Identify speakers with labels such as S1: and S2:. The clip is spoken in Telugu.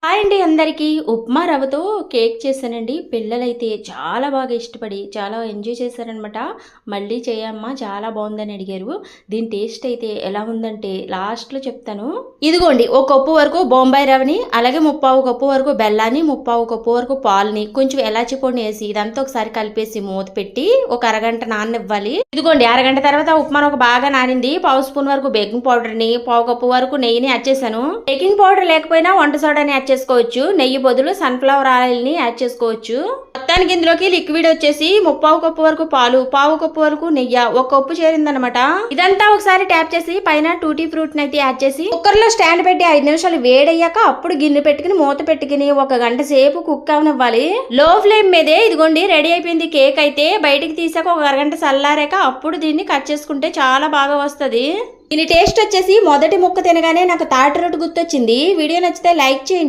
S1: హాయ్ అండి అందరికీ. ఉప్మా రవ్వతో కేక్ చేశానండి. పిల్లలైతే చాలా బాగా ఇష్టపడి చాలా ఎంజాయ్ చేశారనమాట. మళ్ళీ చేయమ్మా చాలా బాగుందని అడిగారు. దీని టేస్ట్ అయితే ఎలా ఉందంటే లాస్ట్లో చెప్తాను. ఇదిగోండి ఒక కప్పు వరకు బొంబాయి రవ్వని, అలాగే ముప్పావు కప్పు వరకు బెల్లాన్ని, ముప్పావు కప్పు వరకు పాలని, కొంచెం ఎలాచి పొడిని వేసి ఇదంతా ఒకసారి కలిపేసి మూత పెట్టి ఒక అరగంట నాననివ్వాలి. ఇదిగోండి అరగంట తర్వాత ఉప్మా ఒక బాగా నానింది. పావు స్పూన్ వరకు బేకింగ్ పౌడర్ని, పావు కప్పు వరకు నెయ్యిని యాడ్ చేశాను. బేకింగ్ పౌడర్ లేకపోయినా వంట సోడాని యాడ్ చేసుకోవచ్చు. నెయ్యి బదులు సన్ఫ్లవర్ ఆయిల్ ని యాడ్ చేసుకోవచ్చు. మొత్తానికి ఇందులోకి లిక్విడ్ వచ్చేసి ముప్పావు కప్పు వరకు పాలు, పావు కప్పు వరకు నెయ్యి, ఒక కప్పు చేరిందనమాట. ఇదంతా ఒకసారి ట్యాప్ చేసి పైన టూటీ ఫ్రూట్ అయితే యాడ్ చేసి కుక్కర్ లో స్టాండ్ పెట్టి 5 నిమిషాలు వేడయ్యాక అప్పుడు గిన్నె పెట్టుకుని మూత పెట్టుకుని 1 గంట సేపు కుక్ అవనివ్వాలి. లో ఫ్లేమ్ మీదే. ఇదిగోండి రెడీ అయిపోయింది కేక్. అయితే బయటికి తీసాక ఒక అరగంట చల్లారాక అప్పుడు దీన్ని కట్ చేసుకుంటే చాలా బాగా వస్తుంది. దీని టేస్ట్ వచ్చేసి మొదటి ముక్క తినగానే నాకు తాటి రొట్టు గుర్తొచ్చింది. వీడియో నచ్చితే లైక్ చేయండి.